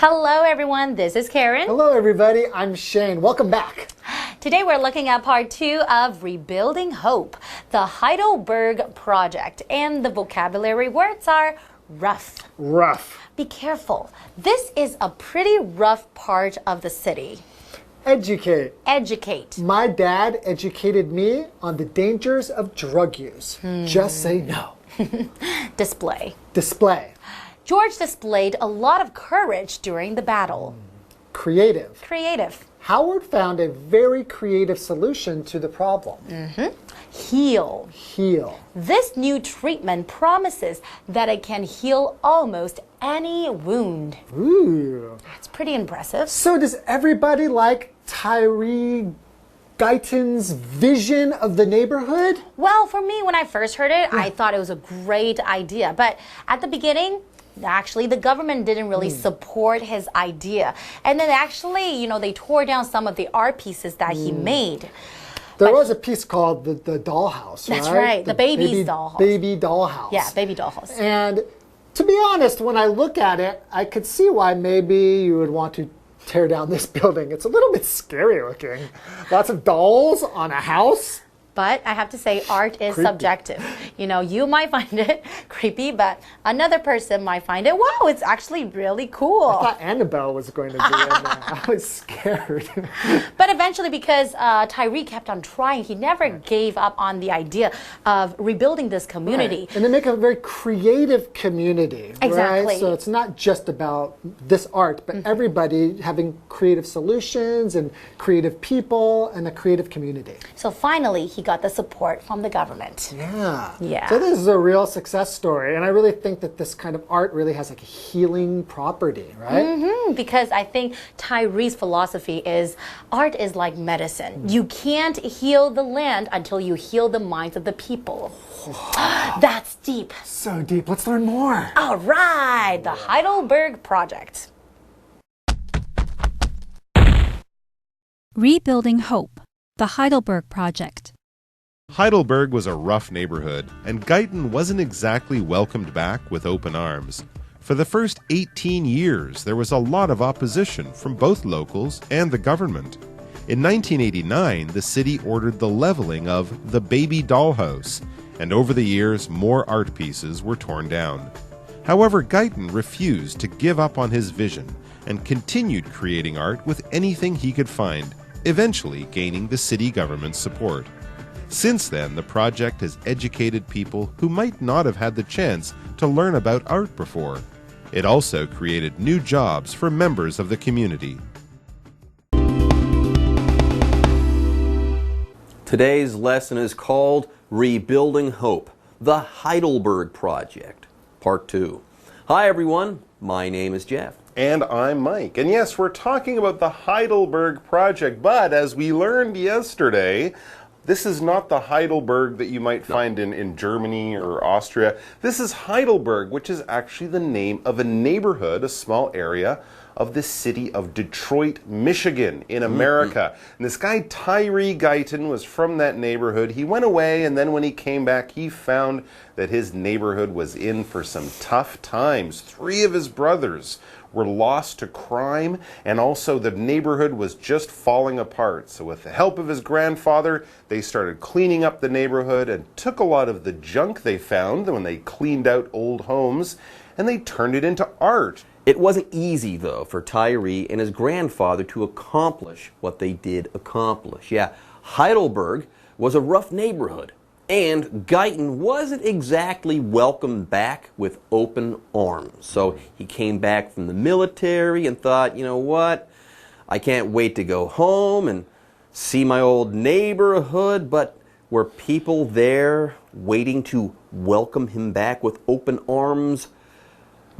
Hello everyone, this is Karen. Hello everybody, I'm Shane. Welcome back. Today we're looking at part 2 of Rebuilding Hope, the Heidelberg Project, and the vocabulary words are rough. Rough. Be careful. This is a pretty rough part of the city. Educate. Educate. My dad educated me on the dangers of drug use. Just say no. Display. Display. George displayed a lot of courage during the battle. Creative. Creative. Howard found a very creative solution to the problem. Heal. Heal. This new treatment promises that it can heal almost any wound. Ooh. That's pretty impressive. So does everybody like Tyree Guyton's vision of the neighborhood? Well, for me, when I first heard it, I thought it was a great idea. But at the beginning, actually, the government didn't really support his idea. And then actually, they tore down some of the art pieces that he made. There was a piece called the dollhouse, That's right, the baby's dollhouse. Baby dollhouse. Yeah, baby dollhouse. And to be honest, when I look at it, I could see why maybe you would want to tear down this building. It's a little bit scary looking. Lots of dolls on a house. But I have to say, art is subjective. You might find it creepy, but another person might find it, wow, it's actually really cool. I thought Annabelle was going to be in there. I was scared. But eventually, because Tyree kept on trying, he never gave up on the idea of rebuilding this community. Right. And they make a very creative community. Exactly. Right? So it's not just about this art, but everybody having creative solutions and creative people and a creative community. So finally, he got the support from the government. Yeah. So this is a real success story. And I really think that this kind of art really has like a healing property, right? Because I think Tyree's philosophy is art is like medicine. You can't heal the land until you heal the minds of the people. That's deep. So deep. Let's learn more. All right, the Heidelberg Project. Rebuilding Hope, the Heidelberg Project. Heidelberg was a rough neighborhood, and Guyton wasn't exactly welcomed back with open arms. For the first 18 years, there was a lot of opposition from both locals and the government. In 1989, the city ordered the leveling of the baby dollhouse, and over the years, more art pieces were torn down. However, Guyton refused to give up on his vision and continued creating art with anything he could find, eventually gaining the city government's support. Since then, the project has educated people who might not have had the chance to learn about art before. It also created new jobs for members of the community. Today's lesson is called Rebuilding Hope, the Heidelberg Project, Part 2. Hi everyone, my name is Jeff. And I'm Mike. And yes, we're talking about the Heidelberg Project, but as we learned yesterday, this is not the Heidelberg that you might find in Germany or Austria. This is Heidelberg, which is actually the name of a neighborhood, a small area of the city of Detroit, Michigan in America. And this guy Tyree Guyton was from that neighborhood. He went away, and then when he came back, he found that his neighborhood was in for some tough times. 3 of his brothers were lost to crime, and also the neighborhood was just falling apart. So with the help of his grandfather, they started cleaning up the neighborhood and took a lot of the junk they found when they cleaned out old homes, and they turned it into art. It wasn't easy, though, for Tyree and his grandfather to accomplish what they did accomplish. Yeah, Heidelberg was a rough neighborhood, and Guyton wasn't exactly welcomed back with open arms. So he came back from the military and thought, you know what, I can't wait to go home and see my old neighborhood, but were people there waiting to welcome him back with open arms?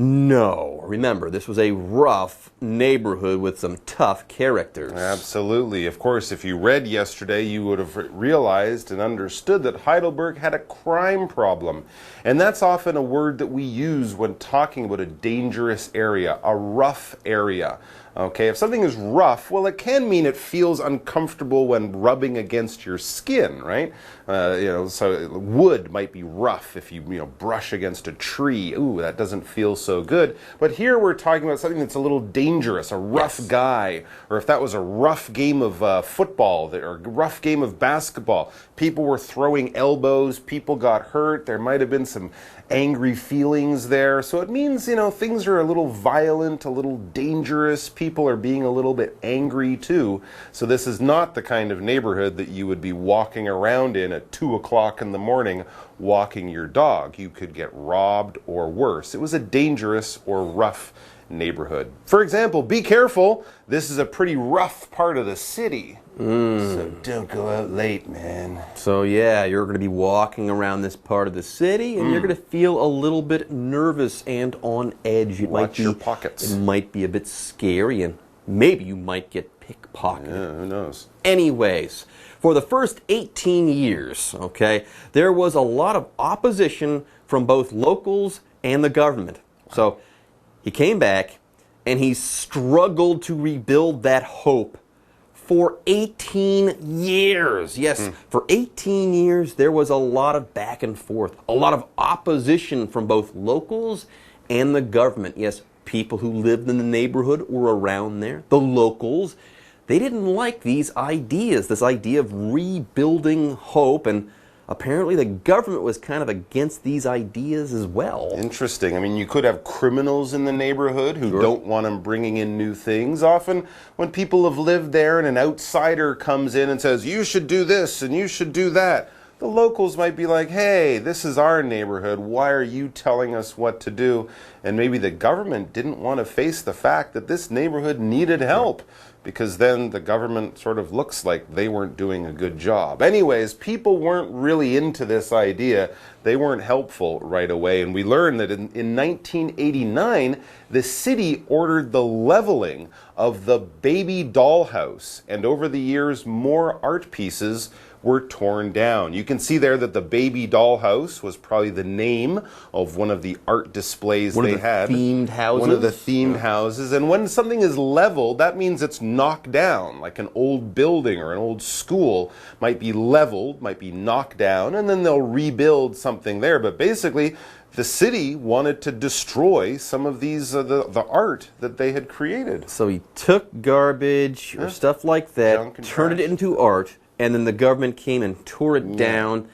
No. Remember, this was a rough neighborhood with some tough characters. Absolutely. Of course, if you read yesterday, you would have realized and understood that Heidelberg had a crime problem. And that's often a word that we use when talking about a dangerous area, a rough area. Okay, if something is rough, well, it can mean it feels uncomfortable when rubbing against your skin, right? So wood might be rough if you brush against a tree. Ooh, that doesn't feel so good. But here we're talking about something that's a little dangerous, a rough guy, or if that was a rough game of football or a rough game of basketball. People were throwing elbows, people got hurt, there might have been some angry feelings there. So it means, things are a little violent, a little dangerous. People are being a little bit angry too. So this is not the kind of neighborhood that you would be walking around in at 2 o'clock in the morning walking your dog. You could get robbed or worse. It was a dangerous or rough neighborhood. For example, be careful. This is a pretty rough part of the city. So don't go out late, man. So yeah, you're going to be walking around this part of the city, and you're going to feel a little bit nervous and on edge. Watch your pockets. It might be a bit scary, and maybe you might get pickpocketed. Yeah, who knows? Anyways, for the first 18 years, okay, there was a lot of opposition from both locals and the government. So he came back, and he struggled to rebuild that hope for 18 years. Yes, for 18 years, there was a lot of back and forth, a lot of opposition from both locals and the government. Yes, people who lived in the neighborhood or around there, the locals, they didn't like these ideas, this idea of rebuilding hope, and apparently the government was kind of against these ideas as well. Interesting. I mean, you could have criminals in the neighborhood who don't want them bringing in new things. Often when people have lived there and an outsider comes in and says, you should do this and you should do that, the locals might be like, hey, this is our neighborhood. Why are you telling us what to do? And maybe the government didn't want to face the fact that this neighborhood needed help, because then the government sort of looks like they weren't doing a good job. Anyways, people weren't really into this idea. They weren't helpful right away. And we learned that in 1989, the city ordered the leveling of the baby dollhouse. And over the years, more art pieces were torn down. You can see there that the baby dollhouse was probably the name of one of the art displays they had. Themed houses? One of the themed houses. And when something is leveled, that means it's knocked down. Like an old building or an old school might be leveled, might be knocked down, and then they'll rebuild something there. But basically, the city wanted to destroy some of these, the art that they had created. So he took garbage or stuff like that, Junk and turned it trash. into art, and then the government came and tore it down.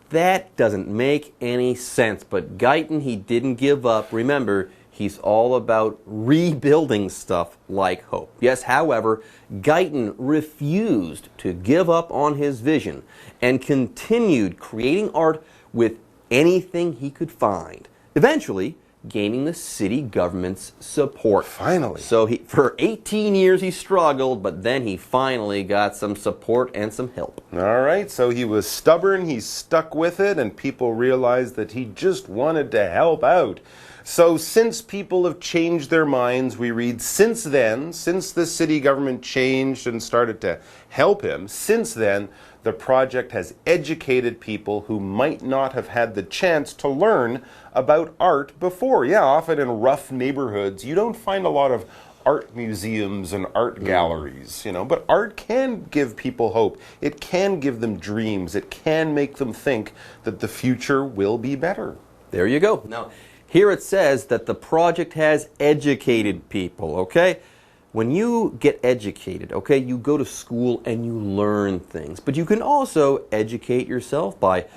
That doesn't make any sense. But Guyton, he didn't give up. Remember, he's all about rebuilding stuff like hope. Yes, however, Guyton refused to give up on his vision and continued creating art with anything he could find, eventually gaining the city government's support. Finally. So for 18 years he struggled, but then he finally got some support and some help. All right, so he was stubborn, he stuck with it, and people realized that he just wanted to help out. So since people have changed their minds, we read, since then, since the city government changed and started to help him, since then, the project has educated people who might not have had the chance to learn about art before. Yeah, often in rough neighborhoods, you don't find a lot of art museums and art galleries, but art can give people hope. It can give them dreams. It can make them think that the future will be better. There you go. Now, here it says that the project has educated people, okay? When you get educated, okay, you go to school and you learn things. But you can also educate yourself by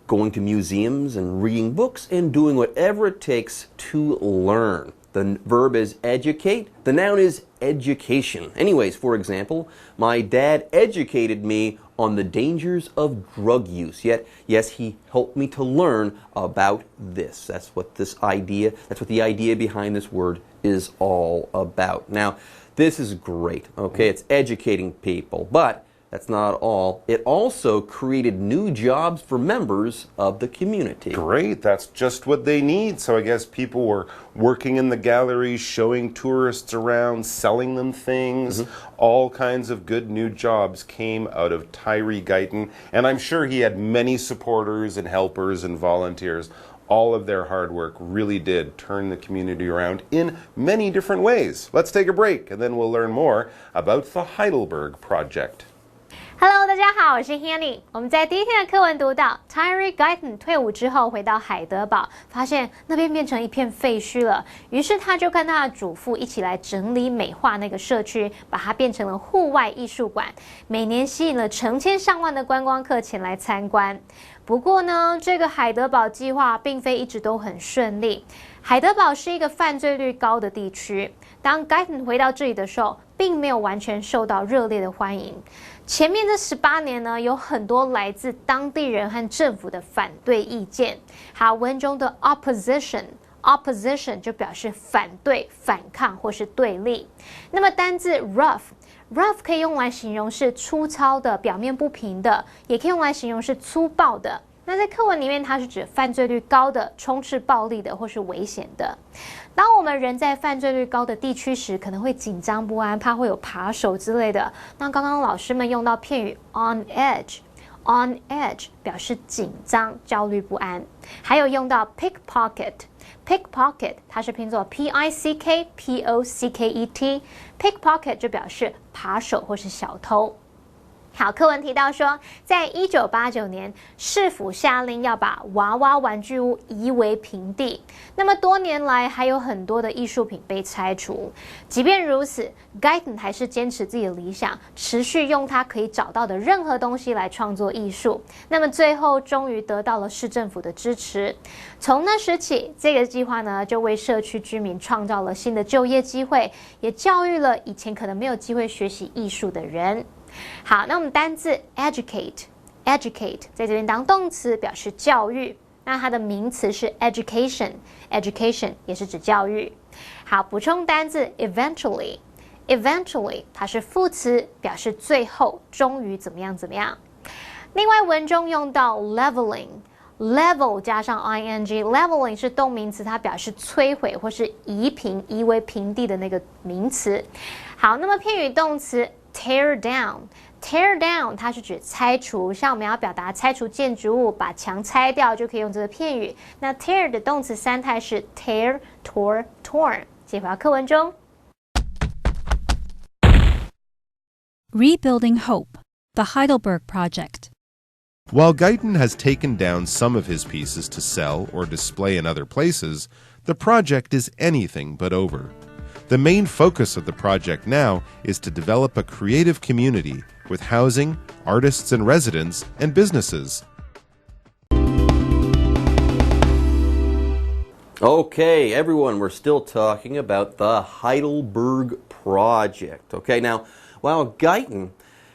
going to museums and reading books and doing whatever it takes to learn. The verb is educate. The noun is education. Anyways, for example, my dad educated me on the dangers of drug use. Yet, yes, he helped me to learn about this. That's what the idea behind this word is all about. Now, this is great, okay? It's educating people, but that's not all. It also created new jobs for members of the community. Great, that's just what they need. So I guess people were working in the galleries, showing tourists around, selling them things. All kinds of good new jobs came out of Tyree Guyton. And I'm sure he had many supporters and helpers and volunteers all of their hard work really did turn the community around in many different ways. Let's take a break, and then we'll learn more about the Heidelberg Project. Hello， 大家好，我是 Hanny。我们在第一天的课文读到 Tyree Guyton 退伍之后回到海德堡，发现那边变成一片废墟了。于是他就跟他的祖父一起来整理美化那个社区，把它变成了户外艺术馆，每年吸引了成千上万的观光客前来参观。不过呢，这个海德堡计划并非一直都很顺利。海德堡是一个犯罪率高的地区，当 Guyton 回到这里的时候，并没有完全受到热烈的欢迎。前面这18年呢，有很多来自当地人和政府的反对意见。好，文中的 opposition 就表示反对、反抗或是对立。那么单字 rough 可以用来形容是粗糙的、表面不平的，也可以用来形容是粗暴的。那在课文里面，它是指犯罪率高的、充斥暴力的或是危险的。当我们人在犯罪率高的地区时，可能会紧张不安，怕会有扒手之类的。那刚刚老师们用到片语 on edge 表示紧张、焦虑不安，还有用到 pickpocket 它是拼作 pickpocket，pickpocket 就表示扒手或是小偷。好，课文提到说，在1989年，市府下令要把娃娃玩具屋夷为平地。那么多年来，还有很多的艺术品被拆除。即便如此 ，Guyton 还是坚持自己的理想，持续用他可以找到的任何东西来创作艺术。那么最后，终于得到了市政府的支持。从那时起，这个计划呢，就为社区居民创造了新的就业机会，也教育了以前可能没有机会学习艺术的人。好，那我们单字 educate 在这边当动词表示教育，那它的名词是 education 也是指教育。好，补充单字 eventually 它是副词，表示最后、终于怎么样。另外文中用到 level 加上 ing，leveling 是动名词，它表示摧毁或是夷为平地的那个名词。好，那么片语动词tear down 它是指拆除，像我们要表达拆除建筑物，把墙拆掉，就可以用这个片语。那 tear 的动词三态是 tear、tore、torn。接回到课文中。Rebuilding Hope, the Heidelberg Project. While Guyton has taken down some of his pieces to sell or display in other places, the project is anything but over. The main focus of the project now is to develop a creative community with housing, artists and residents, and businesses. Okay, everyone, we're still talking about the Heidelberg Project. Okay, now, while Guyton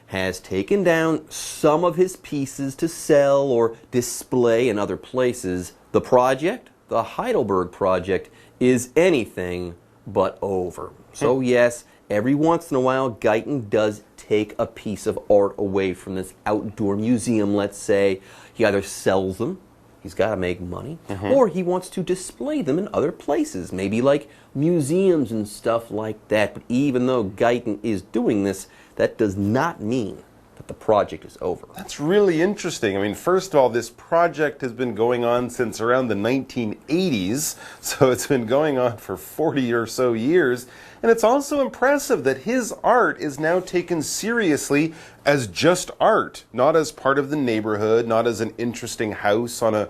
has taken down some of his pieces to sell or display in other places, the Heidelberg Project, is anything but over. So yes, every once in a while, Guyton does take a piece of art away from this outdoor museum, let's say. He either sells them, he's got to make money, or he wants to display them in other places, maybe like museums and stuff like that. But even though Guyton is doing this, that does not mean that the project is over. That's really interesting. I mean, first of all, this project has been going on since around the 1980s, so it's been going on for 40 or so years. And it's also impressive that his art is now taken seriously as just art, not as part of the neighborhood, not as an interesting house on a,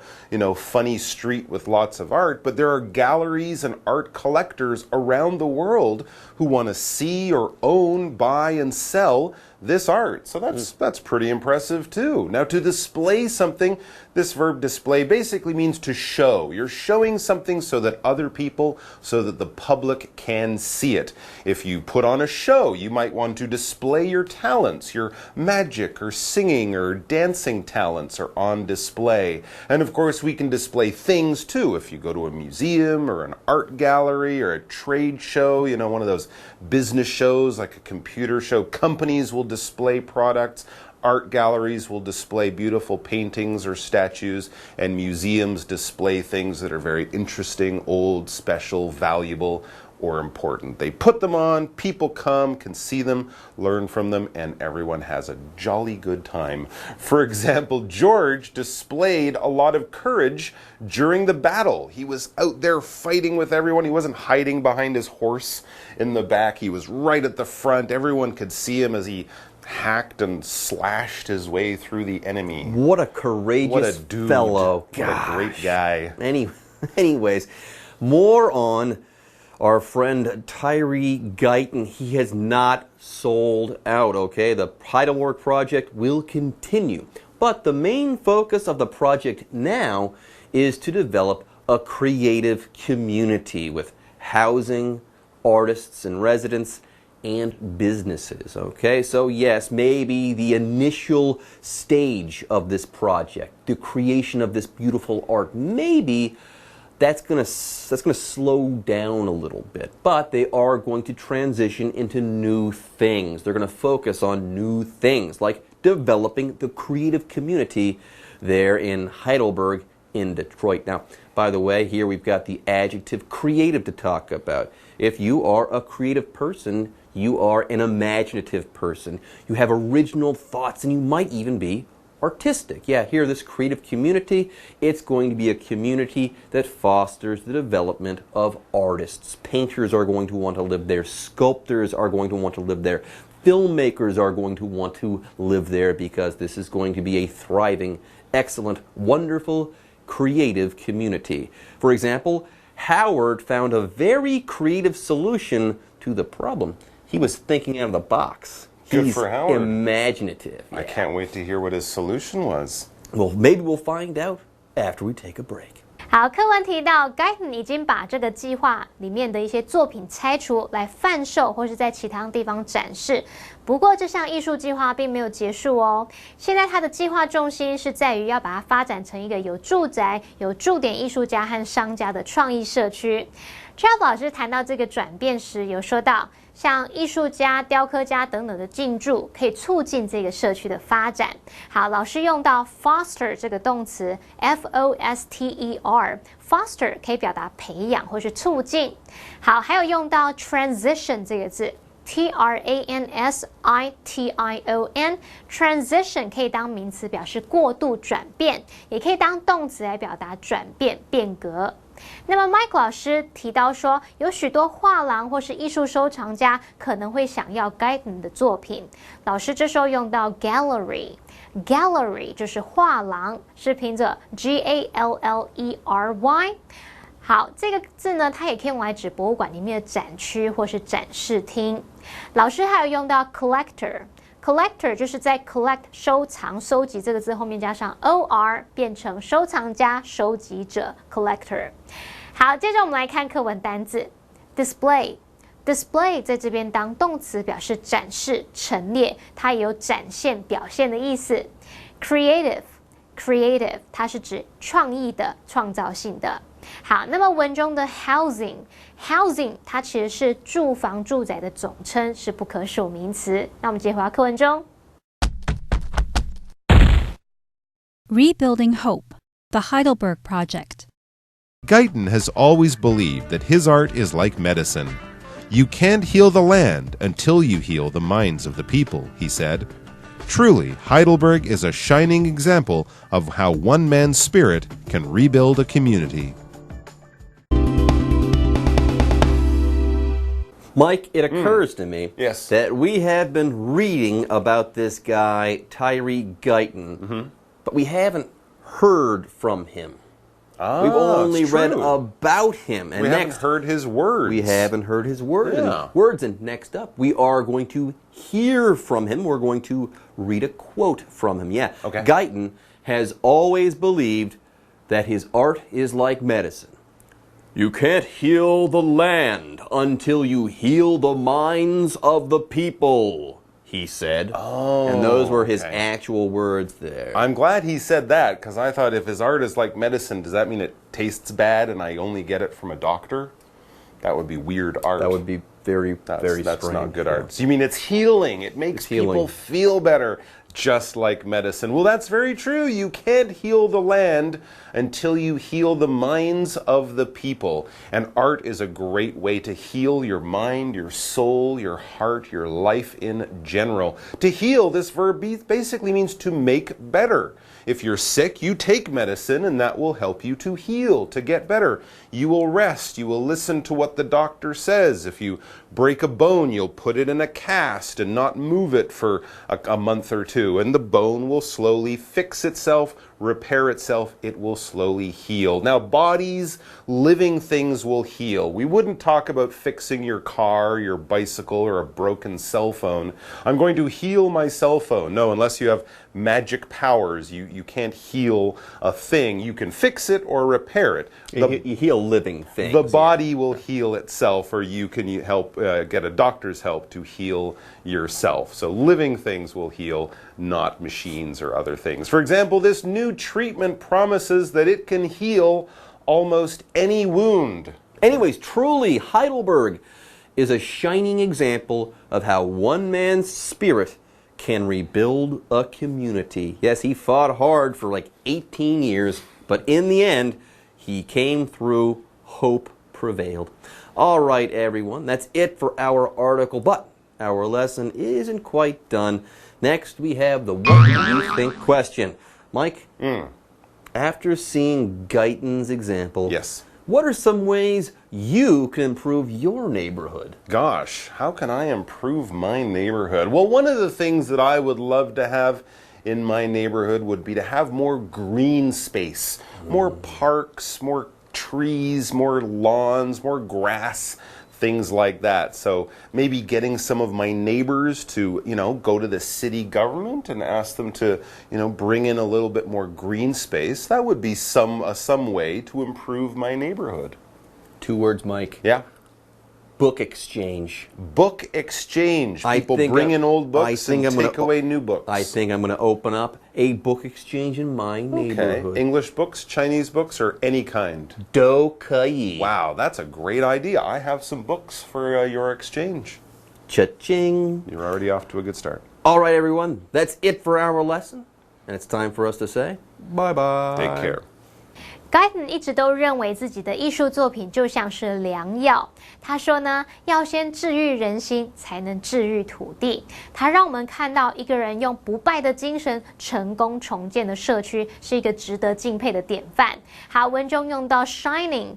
funny street with lots of art, but there are galleries and art collectors around the world who want to see or own, buy, and sell this art. So that's pretty impressive too. Now, to display something, this verb display basically means to show. You're showing something so that other people, so that the public can see it. If you put on a show, you might want to display your talents. Your magic or singing or dancing talents are on display. And of course, we can display things too. If you go to a museum or an art gallery or a trade show, one of those business shows like a computer show, companies will display products. art galleries will display beautiful paintings or statues, and museums display things that are very interesting, old, special, valuable, or important. They put them on, people come, can see them, learn from them, and everyone has a jolly good time. For example, George displayed a lot of courage during the battle. He was out there fighting with everyone. He wasn't hiding behind his horse in the back. He was right at the front. Everyone could see him as he hacked and slashed his way through the enemy. What a courageous What a dude. fellow. What a great guy. Anyways, more on our friend Tyree Guyton. He has not sold out, okay? The Heidelberg project will continue. But the main focus of the project now is to develop a creative community with housing, artists and residents, and businesses, okay? So yes, maybe the initial stage of this project, the creation of this beautiful art, maybe that's going to slow down a little bit, but they are going to transition into new things. They're going to focus on new things, like developing the creative community there in Heidelberg in Detroit. Now, by the way, here we've got the adjective creative to talk about. If you are a creative person, you are an imaginative person. You have original thoughts, and you might even be artistic. Yeah, here, this creative community, it's going to be a community that fosters the development of artists. Painters are going to want to live there. Sculptors are going to want to live there. Filmmakers are going to want to live there, because this is going to be a thriving, excellent, wonderful, creative community. For example, Howard found a very creative solution to the problem. He was thinking out of the box. Good He's for Howard. imaginative. I can't wait to hear what his solution was. Well, maybe we'll find out after we take a break. 好，课文提到 Guyton 已经把这个计划里面的一些作品拆除来贩售，或是在其他地方展示。不过，这项艺术计划并没有结束哦。现在它的计划重心是在于要把它发展成一个有住宅、有驻点艺术家和商家的创意社区。Trav 老师谈到这个转变时，有说到，像艺术家、雕刻家等等的进驻，可以促进这个社区的发展。好，老师用到 foster 这个动词 ，foster，foster 可以表达培养或是促进。好，还有用到 transition 这个字。transition 可以当名词表示过度转变，也可以当动词来表达转变、变革。那么 Mike 老师提到说，有许多画廊或是艺术收藏家可能会想要 Guyton 的作品。老师这时候用到 gallery 就是画廊，是拼着 Gallery。好，这个字呢，它也可以用来指博物馆里面的展区或是展示厅。老师还有用到 collector 就是在 collect 收藏、收集这个字后面加上 or 变成收藏家、收集者 collector。好，接着我们来看课文单字 display 在这边当动词表示展示、陈列，它也有展现、表现的意思。creative 它是指创意的、创造性的。好，那么文中的 housing 它其实是住房、住宅的总称，是不可数名词。那我们接回到课文中。Rebuilding Hope, the Heidelberg Project. Guyton has always believed that his art is like medicine. You can't heal the land until you heal the minds of the people, he said. Truly, Heidelberg is a shining example of how one man's spirit can rebuild a community. Mike, it occurs to me Yes. that we have been reading about this guy, Tyree Guyton, but we haven't heard from him. We've only it's read true. about him. And We next, haven't heard his words. we haven't heard his words. Yeah. And next up, we are going to hear from him. We're going to read a quote from him. Yeah. Okay. Guyton has always believed that his art is like medicine. You can't heal the land until you heal the minds of the people, he said. Oh, and those were his okay. actual words there. I'm glad he said that, because I thought if his art is like medicine, does that mean it tastes bad and I only get it from a doctor? That would be weird art. That would be very strange. That's not good art. So you mean it's healing? It makes people feel better, just like medicine. Well, that's very true. You can't heal the land until you heal the minds of the people. And art is a great way to heal your mind, your soul, your heart, your life in general. To heal, this verb basically means to make better. If you're sick, you take medicine and that will help you to heal, to get better. You will rest. You will listen to what the doctor says. If you break a bone, you'll put it in a cast and not move it for a month or two. And the bone will slowly fix itself, repair itself. It will slowly heal. Now, bodies, living things will heal. We wouldn't talk about fixing your car, your bicycle, or a broken cell phone. I'm going to heal my cell phone. No, unless you have magic powers, you can't heal a thing. You can fix it or repair it. You heal living things. The body will heal itself, or you can help get a doctor's help to heal yourself. So living things will heal, not machines or other things. For example, this new treatment promises that it can heal almost any wound. Anyways, truly, Heidelberg is a shining example of how one man's spirit can rebuild a community. Yes, he fought hard for like 18 years, but in the end, he came through. Hope prevailed. All right, everyone, that's it for our article, but our lesson isn't quite done. Next, we have the What Do You Think question. Mike, after seeing Guyton's example, yes, what are some ways you can improve your neighborhood? Gosh, how can I improve my neighborhood? Well, one of the things that I would love to have in my neighborhood would be to have more green space, more parks, more trees, more lawns, more grass, things like that. So maybe getting some of my neighbors to, go to the city government and ask them to, bring in a little bit more green space. That would be some way to improve my neighborhood. 2 words, Mike. Yeah. Book exchange. Book exchange. People bring in old books and take away new books. I think I'm going to open up a book exchange in my neighborhood. Okay. English books, Chinese books, or any kind? Doukai. Wow, that's a great idea. I have some books for your exchange. Cha-ching. You're already off to a good start. All right, everyone. That's it for our lesson. And it's time for us to say bye-bye. Take care. Guyton 一直都认为自己的艺术作品就像是良药。他说呢，要先治愈人心，才能治愈土地。他让我们看到一个人用不败的精神成功重建的社区，是一个值得敬佩的典范。好，文中用到 shining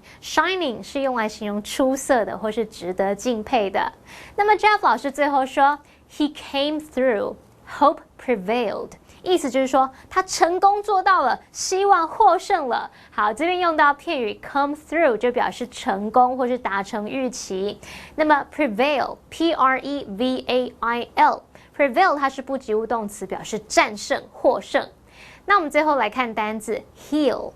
是用来形容出色的或是值得敬佩的。那么 Jeff 老师最后说 ，He came through, hope prevailed。意思就是说，他成功做到了，希望获胜了。好，这边用到片语 come through 就表示成功或是达成预期。那么 prevail prevail 它是不及物动词，表示战胜、获胜。那我们最后来看单字 heal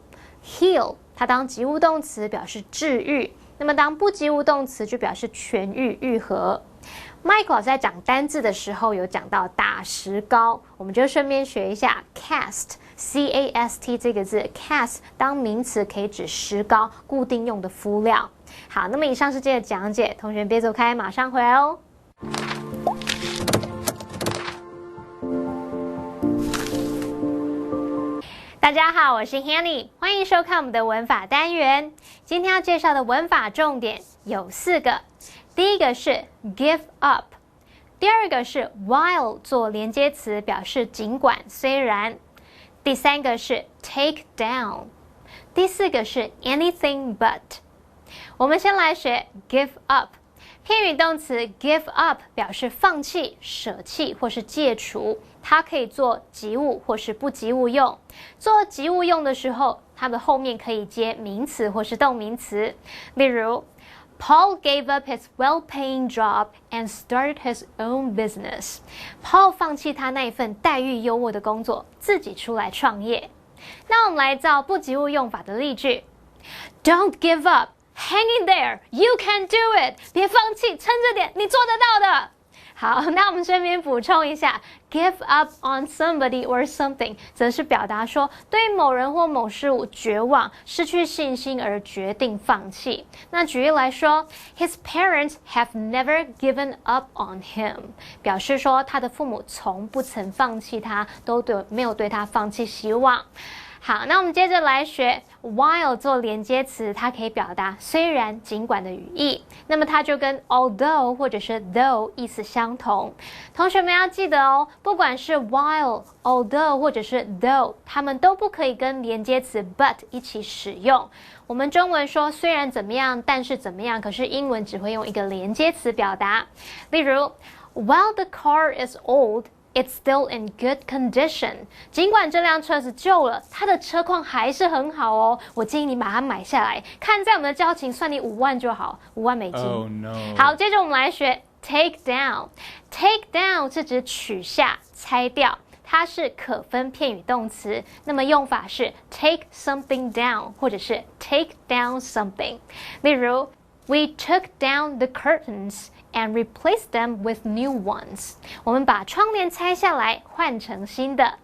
它当及物动词表示治愈，那么当不及物动词就表示痊愈、愈合。Mike 老师在讲单字的时候有讲到打石膏，我们就顺便学一下 cast C-A-S-T 这个字 cast 当名词可以指石膏固定用的敷料。好，那么以上是今天的讲解，同学别走开，马上回来哦。大家好，我是 Hanny， 欢迎收看我们的文法单元。今天要介绍的文法重点有4个。第一个是 give up， 第二个是 while 做连接词表示尽管虽然，第三个是 take down， 第四个是 anything but。 我们先来学 give up， 片语动词 give up 表示放弃、舍弃或是戒除，它可以做及物或是不及物用。做及物用的时候，它的后面可以接名词或是动名词，例如Paul gave up his well-paying job and started his own business. Paul 放弃他那一份待遇优渥的工作，自己出来创业。那我们来造不及物用法的例句 ：Don't give up, hang in there, you can do it. 别放弃，撑着点，你做得到的。好，那我们顺便补充一下 ，give up on somebody or something， 则是表达说对某人或某事物绝望、失去信心而决定放弃。那举例来说 ，His parents have never given up on him， 表示说他的父母从不曾放弃他，没有对他放弃希望。好，那我们接着来学 while 做连接词，它可以表达虽然、尽管的语义。那么它就跟 although 或者是 though 意思相同。同学们要记得哦，不管是 while、although 或者是 though， 它们都不可以跟连接词 but 一起使用。我们中文说虽然怎么样，但是怎么样，可是英文只会用一个连接词表达。例如 while the car is old，It's still in good condition. 尽管这辆车子旧了，它的车况还是很好哦。我建议你把它买下来，看在我们的交情，算你5万就好，5万美金。Oh no. 好，接着我们来学 take down. Take down 是指取下、拆掉，它是可分片语动词。那么用法是 take something down， 或者是 take down something。例如 We took down the curtains.And replace them with new ones. 我们把窗帘拆下来，换成新的。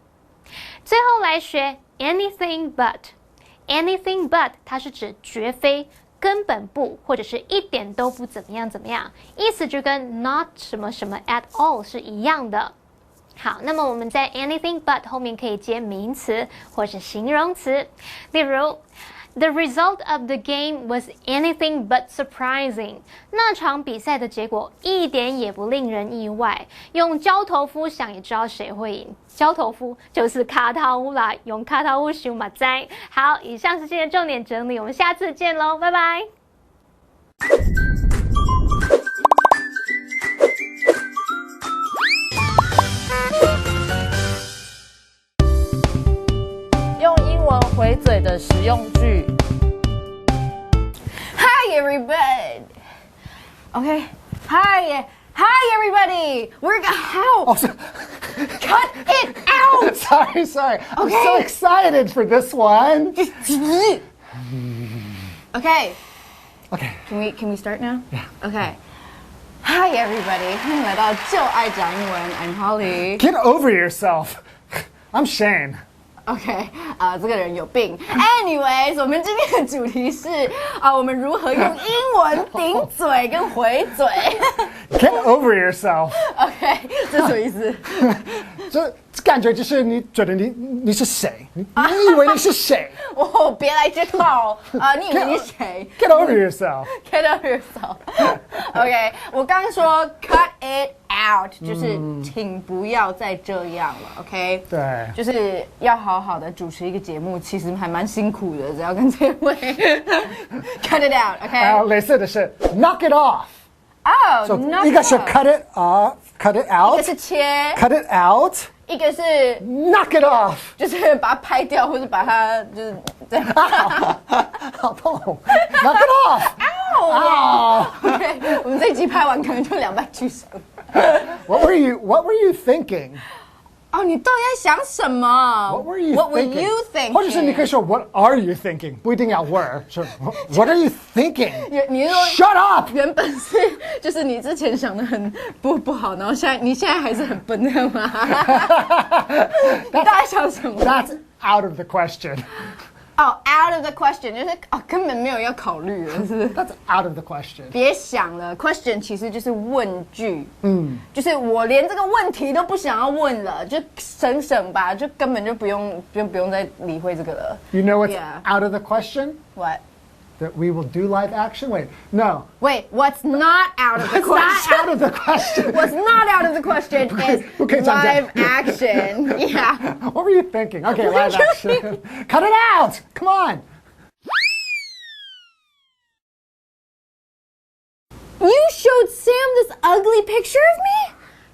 最后来学 anything but. Anything but 它是指绝非、根本不，或者是一点都不怎么样怎么样，意思就跟 not 什么什么 at all 是一样的。好，那么我们在 anything but 后面可以接名词或是形容词，例如The result of the game was anything but surprising. 那场比赛的结果一点也不令人意外。用焦头夫想也知道谁会赢。焦头夫就是卡塔乌啦，用卡塔乌想嘛知。好，以上是今天的重点整理，我们下次见喽，拜拜。用英文回嘴的实用句。Hi everybody. Okay. Hi everybody. We're how? Cut it out. Sorry. I'm so excited for this one. Okay. Okay. Can we start now? Yeah. Okay. Hi everybody. 欢迎来到就爱讲英文。I'm Holly. Get over yourself. I'm Shane. OK， 这个人有病。Anyways， 我们今天的主题是我们如何用英文顶嘴跟回嘴。Get over yourself. OK， 这什么意思？这感觉就是你觉得你是谁？你以为你是谁？哦，别来这套你以为你是谁 ？Get over yourself. Get over yourself. OK， 我刚刚说 cut it out， 就是请不要再这样了。OK， 对，就是要好好的主持一个节目，其实还蛮辛苦的，只要跟这位 cut it out。OK， 类似的是 knock it off。哦， So, 一个是 cut it off，cut it out， 一个是切 ，cut it out， 一个是 knock it off， 就是把它拍掉，或者把它就是这样。好痛 ，knock it off。OK， 我们这一集拍完可能就200句上。What were you thinking？ 哦，你到底在想什么 ？What were you thinking？ 或者是你可以说 What are you thinking？ 不一定要 were， 是 What are you thinking？ 你是说 Shut up？ 原本是就是你之前想的很不好，然后你现在还是很笨，这样吗？你到底想什么 ？That's out of the question。out of the question 就是根本没有要考虑了，是不是 ？That's out of the question。别想了 ，question 其实就是问句，就是我连这个问题都不想要问了，就省吧，就根本就不用再理会这个了。You know what's out of the question? What? That we will do live action? No. Wait, what's not out of the question? What's not out of the question? What's not out of the question is live action. Yeah. What were you thinking? Okay, live action. Cut it out! Come on! You showed Sam this ugly picture of me?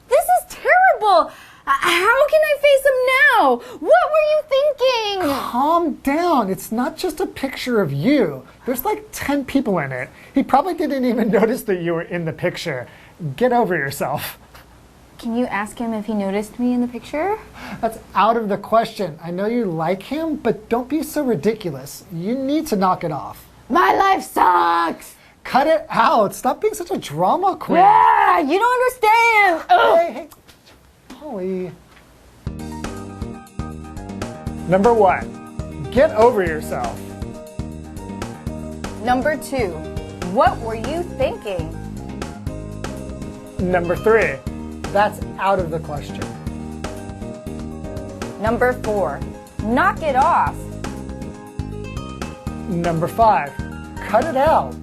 This is terrible. How can I face him now? What were you thinking? Calm down. It's not just a picture of you. There's like 10 people in it. He probably didn't even notice that you were in the picture. Get over yourself. Can you ask him if he noticed me in the picture? That's out of the question. I know you like him, but don't be so ridiculous. You need to knock it off. My life sucks. Cut it out. Stop being such a drama queen. Yeah, you don't understand. Hey, Holly. Number 1, get over yourself. Number 2, what were you thinking? Number 3, that's out of the question. Number 4, knock it off. Number 5, cut it out.